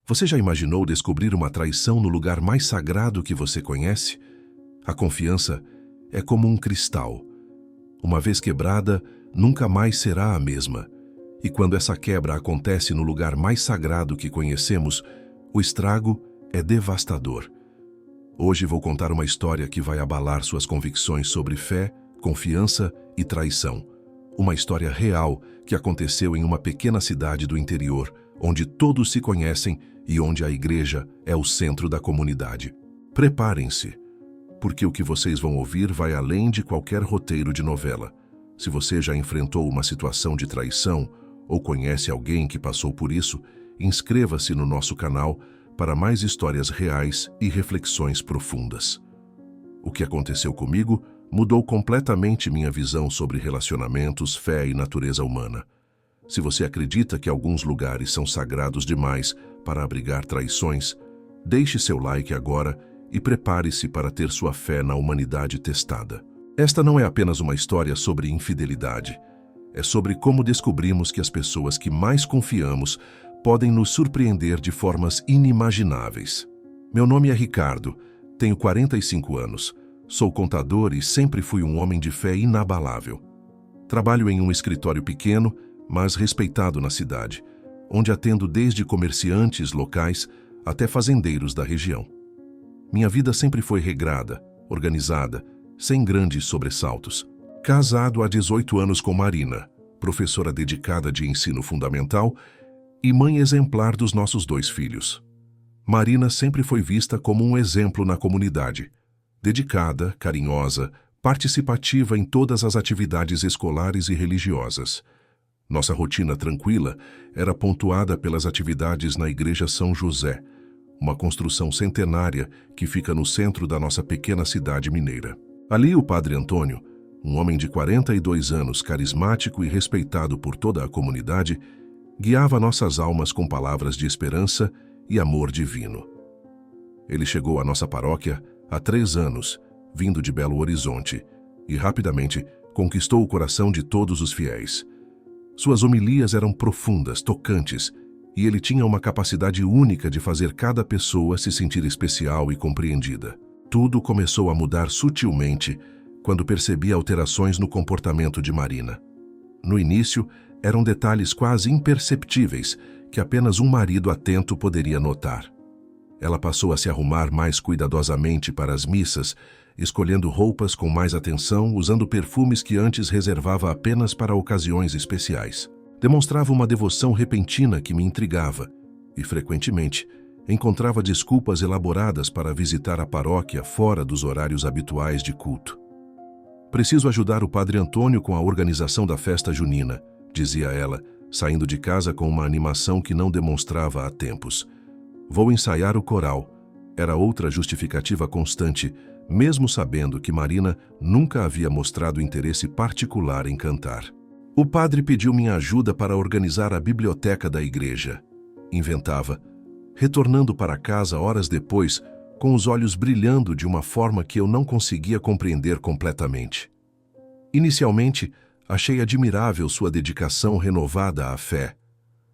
Você já imaginou descobrir uma traição no lugar mais sagrado que você conhece? A confiança é como um cristal. Uma vez quebrada, nunca mais será a mesma. E quando essa quebra acontece no lugar mais sagrado que conhecemos, o estrago é devastador. Hoje vou contar uma história que vai abalar suas convicções sobre fé, confiança e traição. Uma história real que aconteceu em uma pequena cidade do interior, onde todos se conhecem e onde a igreja é o centro da comunidade. Preparem-se, porque o que vocês vão ouvir vai além de qualquer roteiro de novela. Se você já enfrentou uma situação de traição ou conhece alguém que passou por isso, inscreva-se no nosso canal para mais histórias reais e reflexões profundas. O que aconteceu comigo mudou completamente minha visão sobre relacionamentos, fé e natureza humana. Se você acredita que alguns lugares são sagrados demais para abrigar traições, deixe seu like agora e prepare-se para ter sua fé na humanidade testada. Esta não é apenas uma história sobre infidelidade. É sobre como descobrimos que as pessoas que mais confiamos podem nos surpreender de formas inimagináveis. Meu nome é Ricardo, tenho 45 anos, sou contador e sempre fui um homem de fé inabalável. Trabalho em um escritório pequeno, mas respeitado na cidade, onde atendo desde comerciantes locais até fazendeiros da região. Minha vida sempre foi regrada, organizada, sem grandes sobressaltos. Casado há 18 anos com Marina, professora dedicada de ensino fundamental e mãe exemplar dos nossos 2 filhos. Marina sempre foi vista como um exemplo na comunidade, dedicada, carinhosa, participativa em todas as atividades escolares e religiosas. Nossa rotina tranquila era pontuada pelas atividades na Igreja São José, uma construção centenária que fica no centro da nossa pequena cidade mineira. Ali o Padre Antônio, um homem de 42 anos, carismático e respeitado por toda a comunidade, guiava nossas almas com palavras de esperança e amor divino. Ele chegou à nossa paróquia há 3 anos, vindo de Belo Horizonte, e rapidamente conquistou o coração de todos os fiéis. Suas homilias eram profundas, tocantes, e ele tinha uma capacidade única de fazer cada pessoa se sentir especial e compreendida. Tudo começou a mudar sutilmente quando percebi alterações no comportamento de Marina. No início, eram detalhes quase imperceptíveis que apenas um marido atento poderia notar. Ela passou a se arrumar mais cuidadosamente para as missas, escolhendo roupas com mais atenção, usando perfumes que antes reservava apenas para ocasiões especiais. Demonstrava uma devoção repentina que me intrigava e, frequentemente, encontrava desculpas elaboradas para visitar a paróquia fora dos horários habituais de culto. Preciso ajudar o Padre Antônio com a organização da festa junina, dizia ela, saindo de casa com uma animação que não demonstrava há tempos. Vou ensaiar o coral. Era outra justificativa constante, mesmo sabendo que Marina nunca havia mostrado interesse particular em cantar. O padre pediu minha ajuda para organizar a biblioteca da igreja. Inventava, retornando para casa horas depois, com os olhos brilhando de uma forma que eu não conseguia compreender completamente. Inicialmente, achei admirável sua dedicação renovada à fé.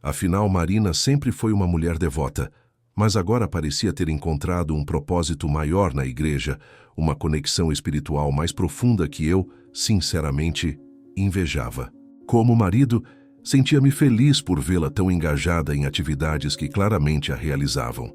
Afinal, Marina sempre foi uma mulher devota, mas agora parecia ter encontrado um propósito maior na igreja, uma conexão espiritual mais profunda que eu, sinceramente, invejava. Como marido, sentia-me feliz por vê-la tão engajada em atividades que claramente a realizavam.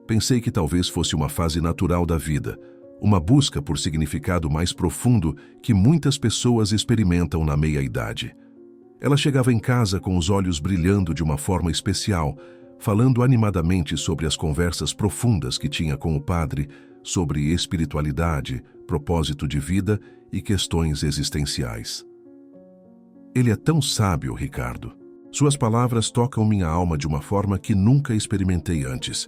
Pensei que talvez fosse uma fase natural da vida, uma busca por significado mais profundo que muitas pessoas experimentam na meia-idade. Ela chegava em casa com os olhos brilhando de uma forma especial, falando animadamente sobre as conversas profundas que tinha com o padre, sobre espiritualidade, propósito de vida e questões existenciais. Ele é tão sábio, Ricardo. Suas palavras tocam minha alma de uma forma que nunca experimentei antes.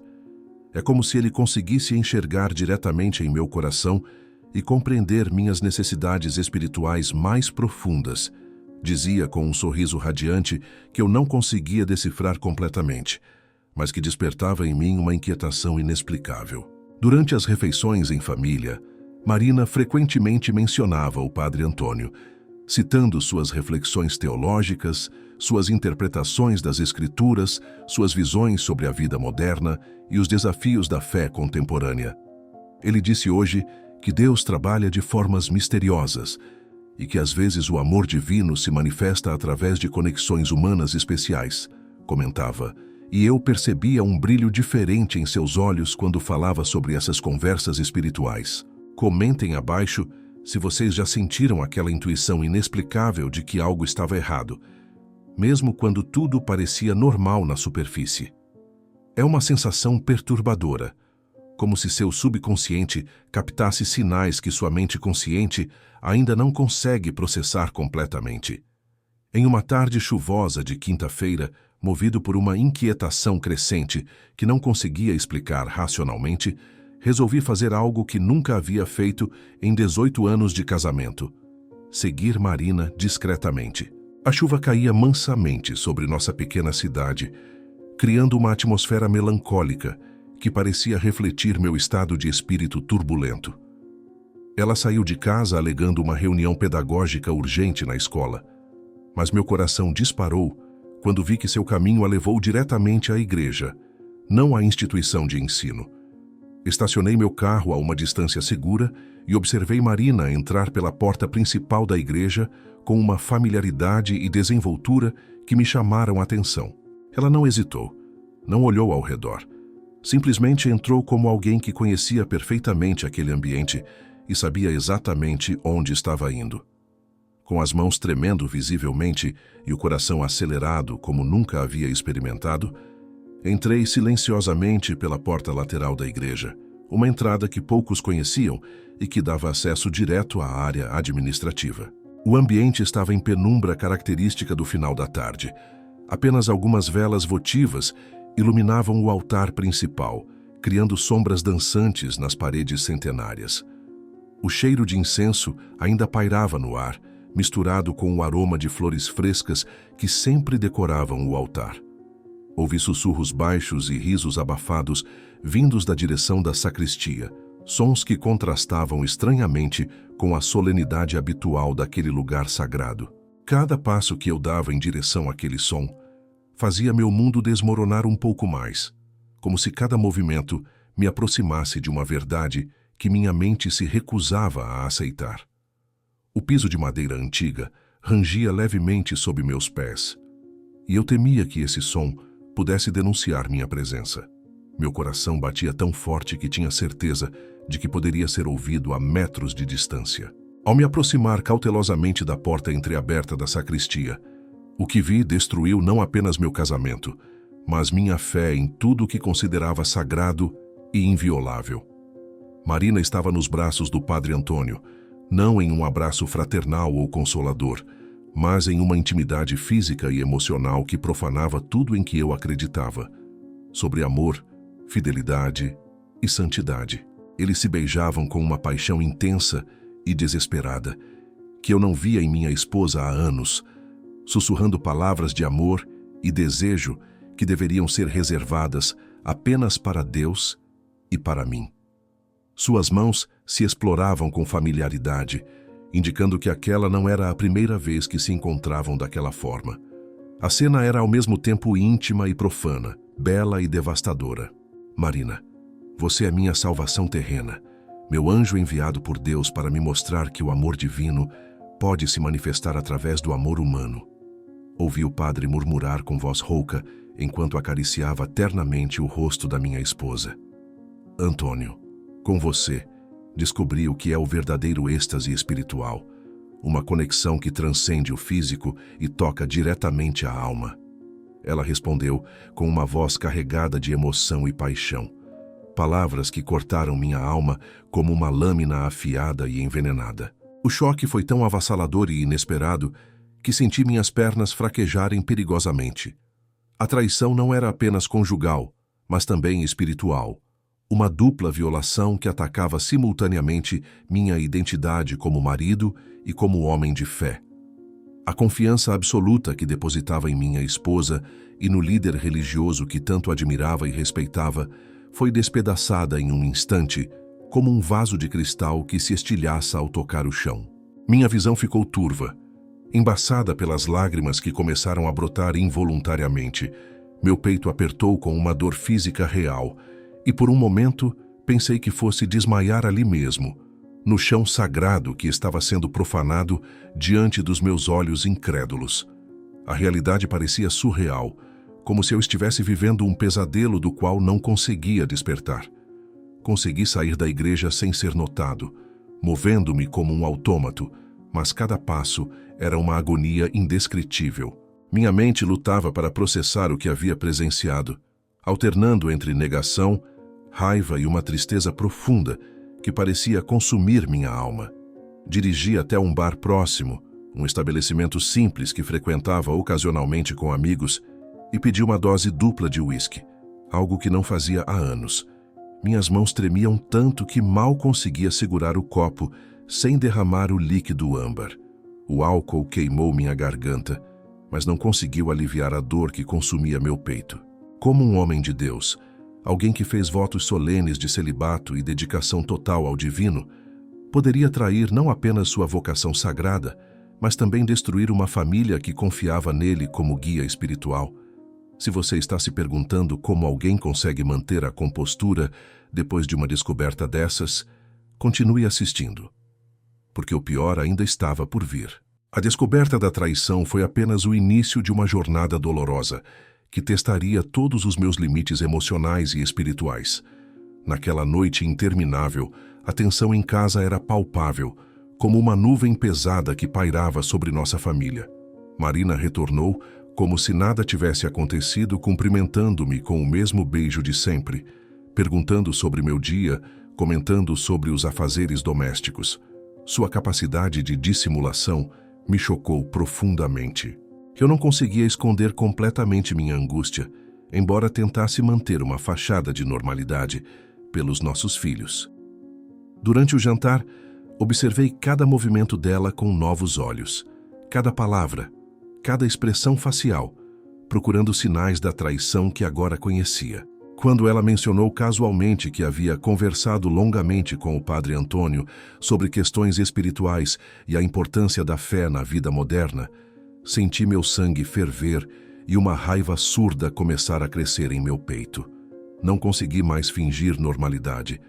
É como se ele conseguisse enxergar diretamente em meu coração e compreender minhas necessidades espirituais mais profundas, dizia com um sorriso radiante que eu não conseguia decifrar completamente, mas que despertava em mim uma inquietação inexplicável. Durante as refeições em família, Marina frequentemente mencionava o Padre Antônio, citando suas reflexões teológicas, suas interpretações das Escrituras, suas visões sobre a vida moderna e os desafios da fé contemporânea. Ele disse hoje que Deus trabalha de formas misteriosas e que às vezes o amor divino se manifesta através de conexões humanas especiais, comentava, e eu percebia um brilho diferente em seus olhos quando falava sobre essas conversas espirituais. Comentem abaixo se vocês já sentiram aquela intuição inexplicável de que algo estava errado, mesmo quando tudo parecia normal na superfície. É uma sensação perturbadora, como se seu subconsciente captasse sinais que sua mente consciente ainda não consegue processar completamente. Em uma tarde chuvosa de quinta-feira, movido por uma inquietação crescente que não conseguia explicar racionalmente, resolvi fazer algo que nunca havia feito em 18 anos de casamento: seguir Marina discretamente. A chuva caía mansamente sobre nossa pequena cidade, criando uma atmosfera melancólica que parecia refletir meu estado de espírito turbulento. Ela saiu de casa alegando uma reunião pedagógica urgente na escola, mas meu coração disparou quando vi que seu caminho a levou diretamente à igreja, não à instituição de ensino. Estacionei meu carro a uma distância segura e observei Marina entrar pela porta principal da igreja com uma familiaridade e desenvoltura que me chamaram a atenção. Ela não hesitou, não olhou ao redor. Simplesmente entrou como alguém que conhecia perfeitamente aquele ambiente e sabia exatamente onde estava indo. Com as mãos tremendo visivelmente e o coração acelerado como nunca havia experimentado, entrei silenciosamente pela porta lateral da igreja, uma entrada que poucos conheciam e que dava acesso direto à área administrativa. O ambiente estava em penumbra característica do final da tarde. Apenas algumas velas votivas iluminavam o altar principal, criando sombras dançantes nas paredes centenárias. O cheiro de incenso ainda pairava no ar, misturado com o aroma de flores frescas que sempre decoravam o altar. Ouvi sussurros baixos e risos abafados vindos da direção da sacristia, sons que contrastavam estranhamente com a solenidade habitual daquele lugar sagrado. Cada passo que eu dava em direção àquele som fazia meu mundo desmoronar um pouco mais, como se cada movimento me aproximasse de uma verdade que minha mente se recusava a aceitar. O piso de madeira antiga rangia levemente sob meus pés, e eu temia que esse som pudesse denunciar minha presença. Meu coração batia tão forte que tinha certeza de que poderia ser ouvido a metros de distância. Ao me aproximar cautelosamente da porta entreaberta da sacristia, o que vi destruiu não apenas meu casamento, mas minha fé em tudo o que considerava sagrado e inviolável. Marina estava nos braços do Padre Antônio, não em um abraço fraternal ou consolador, mas em uma intimidade física e emocional que profanava tudo em que eu acreditava, sobre amor, fidelidade e santidade. Eles se beijavam com uma paixão intensa e desesperada, que eu não via em minha esposa há anos, sussurrando palavras de amor e desejo que deveriam ser reservadas apenas para Deus e para mim. Suas mãos se exploravam com familiaridade, indicando que aquela não era a primeira vez que se encontravam daquela forma. A cena era ao mesmo tempo íntima e profana, bela e devastadora. Marina, você é minha salvação terrena, meu anjo enviado por Deus para me mostrar que o amor divino pode se manifestar através do amor humano. Ouvi o padre murmurar com voz rouca enquanto acariciava ternamente o rosto da minha esposa. Antônio, com você, descobri o que é o verdadeiro êxtase espiritual, uma conexão que transcende o físico e toca diretamente a alma. Ela respondeu com uma voz carregada de emoção e paixão, palavras que cortaram minha alma como uma lâmina afiada e envenenada. O choque foi tão avassalador e inesperado que senti minhas pernas fraquejarem perigosamente. A traição não era apenas conjugal, mas também espiritual. Uma dupla violação que atacava simultaneamente minha identidade como marido e como homem de fé. A confiança absoluta que depositava em minha esposa e no líder religioso que tanto admirava e respeitava foi despedaçada em um instante, como um vaso de cristal que se estilhaça ao tocar o chão. Minha visão ficou turva, Embaçada pelas lágrimas que começaram a brotar involuntariamente, meu peito apertou com uma dor física real e, por um momento, pensei que fosse desmaiar ali mesmo, no chão sagrado que estava sendo profanado diante dos meus olhos incrédulos. A realidade parecia surreal, como se eu estivesse vivendo um pesadelo do qual não conseguia despertar. Consegui sair da igreja sem ser notado, movendo-me como um autômato, mas cada passo era uma agonia indescritível. Minha mente lutava para processar o que havia presenciado, alternando entre negação, raiva e uma tristeza profunda que parecia consumir minha alma. Dirigi até um bar próximo, um estabelecimento simples que frequentava ocasionalmente com amigos, e pedi uma dose dupla de uísque, algo que não fazia há anos. Minhas mãos tremiam tanto que mal conseguia segurar o copo sem derramar o líquido âmbar. O álcool queimou minha garganta, mas não conseguiu aliviar a dor que consumia meu peito. Como um homem de Deus, alguém que fez votos solenes de celibato e dedicação total ao divino, poderia trair não apenas sua vocação sagrada, mas também destruir uma família que confiava nele como guia espiritual. Se você está se perguntando como alguém consegue manter a compostura depois de uma descoberta dessas, continue assistindo, porque o pior ainda estava por vir. A descoberta da traição foi apenas o início de uma jornada dolorosa, que testaria todos os meus limites emocionais e espirituais. Naquela noite interminável, a tensão em casa era palpável, como uma nuvem pesada que pairava sobre nossa família. Marina retornou como se nada tivesse acontecido, cumprimentando-me com o mesmo beijo de sempre, perguntando sobre meu dia, comentando sobre os afazeres domésticos. Sua capacidade de dissimulação me chocou profundamente. Eu não conseguia esconder completamente minha angústia, embora tentasse manter uma fachada de normalidade pelos nossos filhos. Durante o jantar, observei cada movimento dela com novos olhos, cada palavra, cada expressão facial, procurando sinais da traição que agora conhecia. Quando ela mencionou casualmente que havia conversado longamente com o padre Antônio sobre questões espirituais e a importância da fé na vida moderna, senti meu sangue ferver e uma raiva surda começar a crescer em meu peito. Não consegui mais fingir normalidade.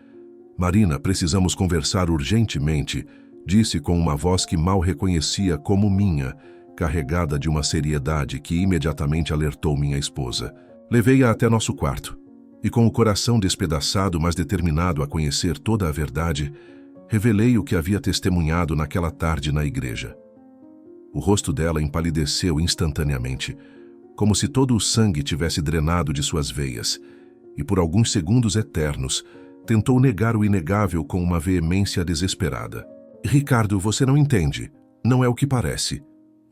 Marina, precisamos conversar urgentemente, disse com uma voz que mal reconhecia como minha, carregada de uma seriedade que imediatamente alertou minha esposa. Levei-a até nosso quarto e, com o coração despedaçado, mas determinado a conhecer toda a verdade, revelei o que havia testemunhado naquela tarde na igreja. O rosto dela empalideceu instantaneamente, como se todo o sangue tivesse drenado de suas veias, e por alguns segundos eternos tentou negar o inegável com uma veemência desesperada. Ricardo, você não entende. Não é o que parece.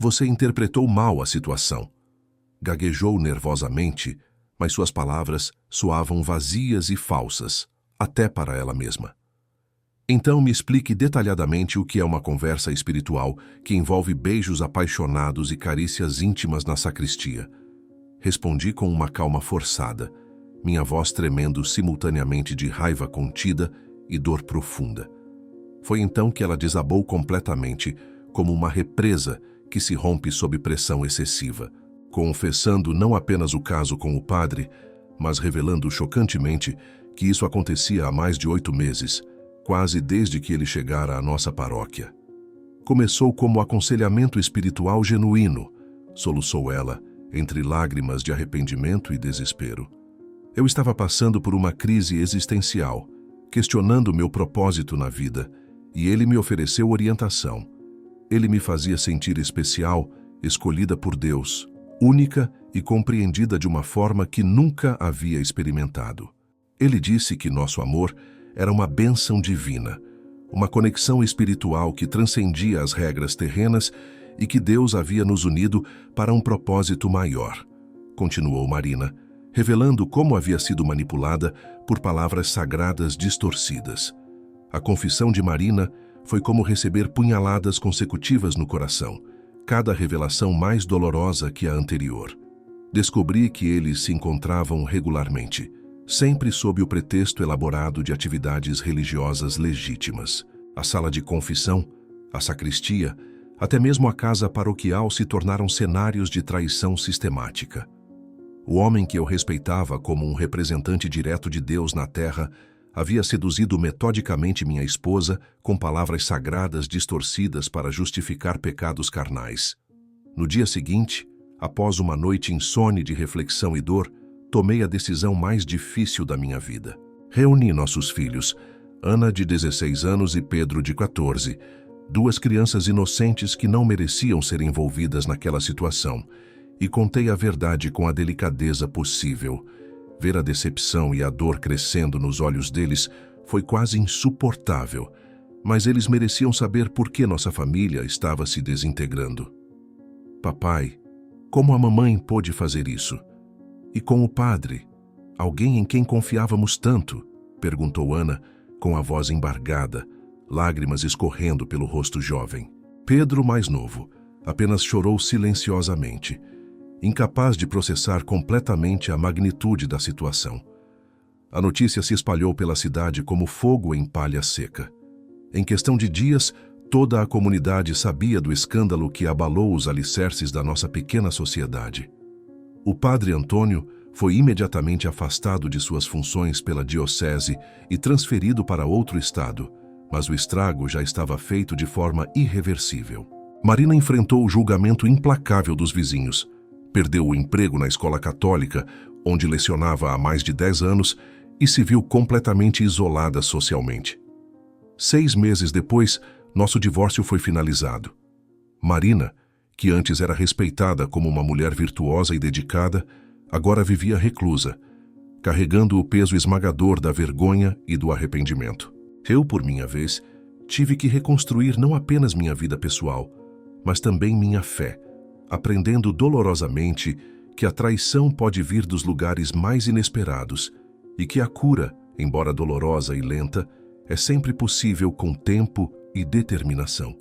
Você interpretou mal a situação. Gaguejou nervosamente, mas suas palavras soavam vazias e falsas, até para ela mesma. Então me explique detalhadamente o que é uma conversa espiritual que envolve beijos apaixonados e carícias íntimas na sacristia. Respondi com uma calma forçada, minha voz tremendo simultaneamente de raiva contida e dor profunda. Foi então que ela desabou completamente, como uma represa que se rompe sob pressão excessiva, confessando não apenas o caso com o padre, mas revelando chocantemente que isso acontecia há mais de 8 meses, quase desde que ele chegara à nossa paróquia. Começou como aconselhamento espiritual genuíno, soluçou ela, entre lágrimas de arrependimento e desespero. Eu estava passando por uma crise existencial, questionando meu propósito na vida, e ele me ofereceu orientação. Ele me fazia sentir especial, escolhida por Deus, única e compreendida de uma forma que nunca havia experimentado. Ele disse que nosso amor era uma bênção divina, uma conexão espiritual que transcendia as regras terrenas e que Deus havia nos unido para um propósito maior, continuou Marina, revelando como havia sido manipulada por palavras sagradas distorcidas. A confissão de Marina foi como receber punhaladas consecutivas no coração, cada revelação mais dolorosa que a anterior. Descobri que eles se encontravam regularmente, sempre sob o pretexto elaborado de atividades religiosas legítimas. A sala de confissão, a sacristia, Até mesmo a casa paroquial se tornaram cenários de traição sistemática. O homem que eu respeitava como um representante direto de Deus na terra havia seduzido metodicamente minha esposa com palavras sagradas distorcidas para justificar pecados carnais. No dia seguinte, após uma noite insone de reflexão e dor, tomei a decisão mais difícil da minha vida. Reuni nossos filhos, Ana, de 16 anos, e Pedro, de 14, duas crianças inocentes que não mereciam ser envolvidas naquela situação, e contei a verdade com a delicadeza possível. Ver a decepção e a dor crescendo nos olhos deles foi quase insuportável, mas eles mereciam saber por que nossa família estava se desintegrando. Papai, como a mamãe pôde fazer isso? E com o padre, alguém em quem confiávamos tanto? Perguntou Ana, com a voz embargada, lágrimas escorrendo pelo rosto jovem. Pedro, mais novo, apenas chorou silenciosamente, incapaz de processar completamente a magnitude da situação. A notícia se espalhou pela cidade como fogo em palha seca. Em questão de dias, toda a comunidade sabia do escândalo que abalou os alicerces da nossa pequena sociedade. O padre Antônio foi imediatamente afastado de suas funções pela diocese e transferido para outro estado, mas o estrago já estava feito de forma irreversível. Marina enfrentou o julgamento implacável dos vizinhos. Perdeu o emprego na escola católica, onde lecionava há mais de 10 anos, e se viu completamente isolada socialmente. 6 meses depois, nosso divórcio foi finalizado. Marina, que antes era respeitada como uma mulher virtuosa e dedicada, agora vivia reclusa, carregando o peso esmagador da vergonha e do arrependimento. Eu, por minha vez, tive que reconstruir não apenas minha vida pessoal, mas também minha fé, aprendendo dolorosamente que a traição pode vir dos lugares mais inesperados e que a cura, embora dolorosa e lenta, é sempre possível com tempo e determinação.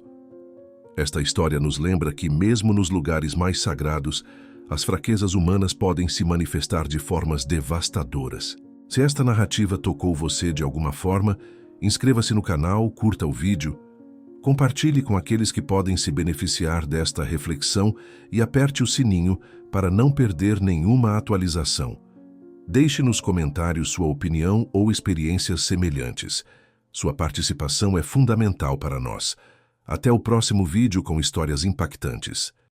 Esta história nos lembra que, mesmo nos lugares mais sagrados, as fraquezas humanas podem se manifestar de formas devastadoras. Se esta narrativa tocou você de alguma forma, inscreva-se no canal, curta o vídeo, compartilhe com aqueles que podem se beneficiar desta reflexão e aperte o sininho para não perder nenhuma atualização. Deixe nos comentários sua opinião ou experiências semelhantes. Sua participação é fundamental para nós. Até o próximo vídeo com histórias impactantes.